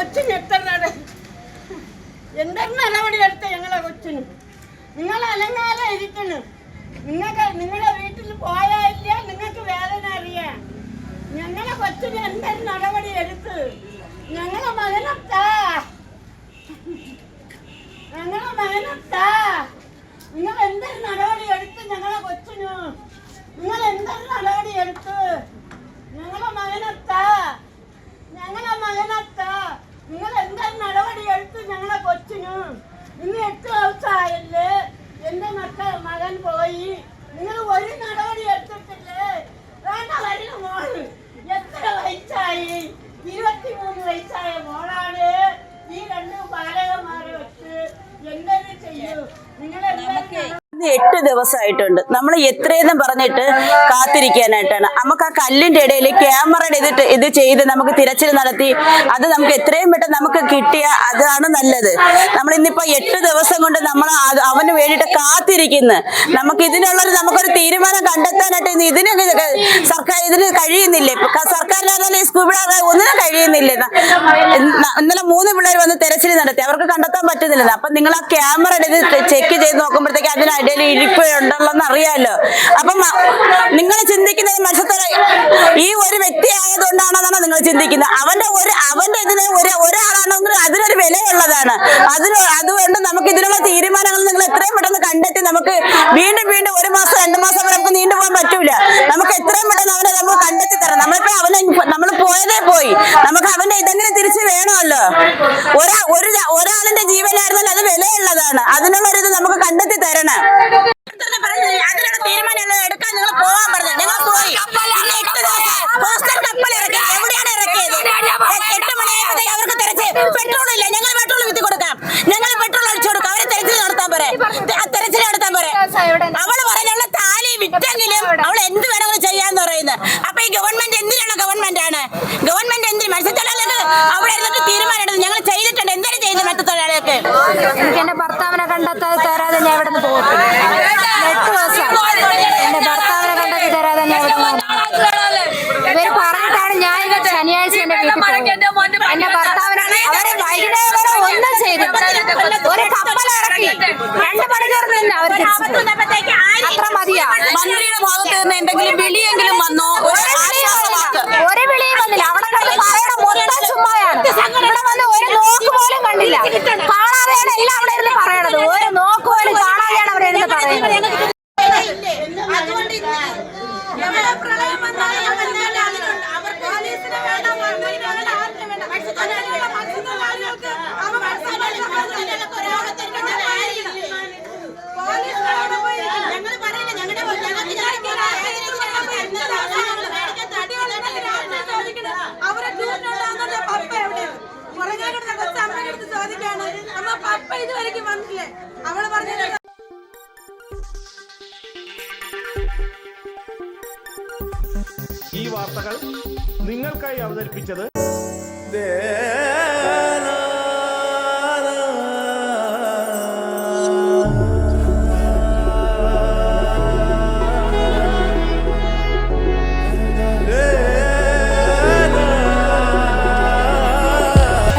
കൊച്ചിന് എന്തൊരു നടപടി എടുത്ത ഞങ്ങളെ കൊച്ചിനും? നിങ്ങൾ അലങ്കാരം ഇരിക്കണം. നിങ്ങളുടെ വീട്ടിൽ പോയാലില്ല, നിങ്ങൾക്ക് വേദന അറിയാം. ഞങ്ങളെ കൊച്ചിന് എന്തൊരു നടപടി എടുത്ത് ഞങ്ങളെ മകനത്താ നിങ്ങൾ എന്തൊരു നടപടി എടുത്ത് ഞങ്ങളെ കൊച്ചിന്? നിങ്ങൾ എന്തൊരു നടപടി എടുത്ത് ഞങ്ങളെ മകനത്താ നിങ്ങൾ എന്തൊരു നടപടി എടുത്ത് ഞങ്ങളെ കൊച്ചിന്? ഇന്ന് 8 ദിവസമായല്ലേ എൻ്റെ മകൻ പോയി. നിങ്ങൾ ഒരു നടപടി എടുത്തിട്ടില്ലേ? വേണ്ട വരുന്ന മോള് എത്ര വയസ്സായി? 23 വയസ്സായ മോളാണ്. ഈ 2 ബാലകന്മാരെ വെച്ച് എന്തൊരു ചെയ്യൂ? നിങ്ങൾ 8 ദിവസമായിട്ടുണ്ട്. നമ്മൾ എത്രയെന്നും പറഞ്ഞിട്ട് കാത്തിരിക്കാനായിട്ടാണ്. നമുക്ക് ആ കല്ലിന്റെ ഇടയിൽ ക്യാമറ ഇത് ചെയ്ത് നമുക്ക് തിരച്ചിൽ നടത്തി അത് നമുക്ക് എത്രയും പെട്ടെന്ന് നമുക്ക് കിട്ടിയ അതാണ് നല്ലത്. നമ്മൾ ഇന്നിപ്പോ 8 ദിവസം കൊണ്ട് നമ്മൾ അവന് വേണ്ടിയിട്ട് കാത്തിരിക്കുന്നു. നമുക്കൊരു തീരുമാനം കണ്ടെത്താനായിട്ട് ഇതിന് കഴിയുന്നില്ലേ? സർക്കാരിനായാലും ഈ സ്കൂബിയുടെ ഒന്നിനും കഴിയുന്നില്ല. ഇന്നലെ 3 പിള്ളേർ വന്ന് തിരച്ചിൽ നടത്തി, അവർക്ക് കണ്ടെത്താൻ പറ്റുന്നില്ല. അപ്പൊ നിങ്ങൾ ആ ക്യാമറ ഇത് ചെക്ക് ചെയ്ത് നോക്കുമ്പോഴത്തേക്ക് അതിനിടയിൽ ഇരിപ്പുണ്ടല്ലോന്ന് അറിയാലോ. അപ്പം നിങ്ങൾ ചിന്തിക്കുന്നത് മനുഷ്യത്തോടെ ഈ ഒരു വ്യക്തി ആയതുകൊണ്ടാണെന്നാണ് നിങ്ങൾ ചിന്തിക്കുന്നത്. അവന്റെ ഇതിന് ഒരാളാണെങ്കിൽ അതിനൊരു വിലയുള്ളതാണ്. അതുകൊണ്ട് നമുക്ക് ഇതിനുള്ള തീരുമാനങ്ങൾ നിങ്ങൾ എത്രയും പെട്ടെന്ന് കണ്ടെത്തി നമുക്ക് വീണ്ടും 1 മാസം 2 മാസം വരെ നമുക്ക് നീണ്ടുപോകാൻ പറ്റൂല. നമുക്ക് എത്രയും പെട്ടെന്ന് അവനെ നമുക്ക് കണ്ടെത്തി തരണം. നമ്മൾ പോയതേ പോയി. നമുക്ക് അവന്റെ ഇതെങ്ങനെ തിരിച്ചു വേണമല്ലോ. ഒരാളിന്റെ ജീവനായിരുന്നല്ലോ അത് വിലയുള്ളതാണ്. അതിനുള്ളൊരിത് നമുക്ക് കണ്ടെത്തി തരണം. അതിനുള്ള തീരുമാനം എടുക്കാൻ നിങ്ങൾ പോകാൻ പറഞ്ഞു. ഞങ്ങൾ പോയി. കപ്പൽ ഇറക്കി. എവിടെയാണ് ഇറക്കിയത്? 8 മണിയായപ്പോഴത്തേക്ക് അവർക്ക് തിരച്ച് പെട്രോൾ ഇല്ല. ഞങ്ങൾ പെട്രോൾ വിറ്റ് കൊടുക്കാം. ഞങ്ങൾ പെട്രോൾ അടിച്ചു കൊടുക്കാം. അവരെ തിരച്ചിൽ നടത്താൻ പറയാം. അവള് പറയുന്ന താലി വിറ്റെങ്കിലും അവൾ എന്ത് വേണമെങ്കിലും ചെയ്യാന്ന് പറയുന്നത്. അപ്പൊ ഈ ഗവൺമെന്റ് എന്തിനാണ്? ഗവൺമെന്റ് എന്തിന് മത്സ്യത്തൊഴിലാളികൾക്ക് അവിടെ ഇരുന്നിട്ട് തീരുമാനം എടുത്ത് ഞങ്ങൾ ചെയ്തിട്ടുണ്ട്. എന്തിനും ചെയ്തു മത്സ്യത്തൊഴിലാളികൾക്ക്? എനിക്ക് എന്റെ ഭർത്താവിനെ കണ്ടെത്താതെ തരാതെ ഞാൻ ഇവിടെ നിന്ന് പോകത്തില്ല. 8 ദിവസം എന്റെ ഭർത്താവിനെ കണ്ടെത്തി തരാതെ ഞാൻ ഇവിടെ ഇവര് പറഞ്ഞിട്ടാണ് ഞാൻ ശനിയാഴ്ച എന്റെ വീട്ടിൽ പോകുന്നത്. എന്റെ ഭർത്താവിനെ അവരെ വൈകുന്നേരം ഒന്നും ചെയ്തില്ല. ഒരു കപ്പൽ ഇറക്കി 2 മണിക്കൂർ നിന്ന് അവർ അത്ര മതിയാ. മന്ത്രിയുടെ ഭാഗത്ത് നിന്ന് എന്തെങ്കിലും വിളിയെങ്കിലും വന്നോ? ഒരു വിളിയും വന്നില്ല. അവിടെ കണ്ട് പറയണം മൊത്തം ചുമ്മായാണ്. ഇവിടെ വന്ന് ഒരു നോക്ക് പോലും കണ്ടില്ല. കാണാതെയാണ് എല്ലാം അവിടെ ഇരുന്ന് പറയണത്. ഒരു നോക്ക് പോലും കാണാതെയാണ് അവിടെ ഇരുന്ന് പറയുന്നത്. ഈ വാർത്തകൾ നിങ്ങൾക്കായി അവതരിപ്പിച്ചത്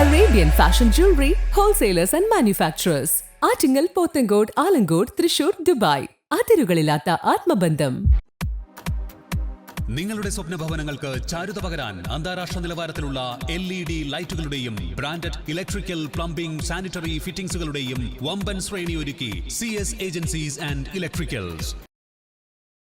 Arabian Fashion Jewelry Wholesalers and Manufacturers. Attingal, Pothencode, Alamcode, Thrissur, Dubai. അതിരുകളില്ലാത്ത ആത്മബന്ധം. നിങ്ങളുടെ സ്വപ്ന ഭവനങ്ങൾക്ക് ചാരുത പകരാൻ അന്താരാഷ്ട്ര നിലവാരത്തിലുള്ള LED ലൈറ്റുകളുടെയും ബ്രാൻഡഡ് ഇലക്ട്രിക്കൽ, പ്ലംബിംഗ്, സാനിറ്ററി ഫിറ്റിംഗ്സുകളുടെയും വമ്പൻ ശ്രേണി ഒരുക്കി CS ഏജൻസീസ് ആൻഡ് ഇലക്ട്രിക്കൽസ്.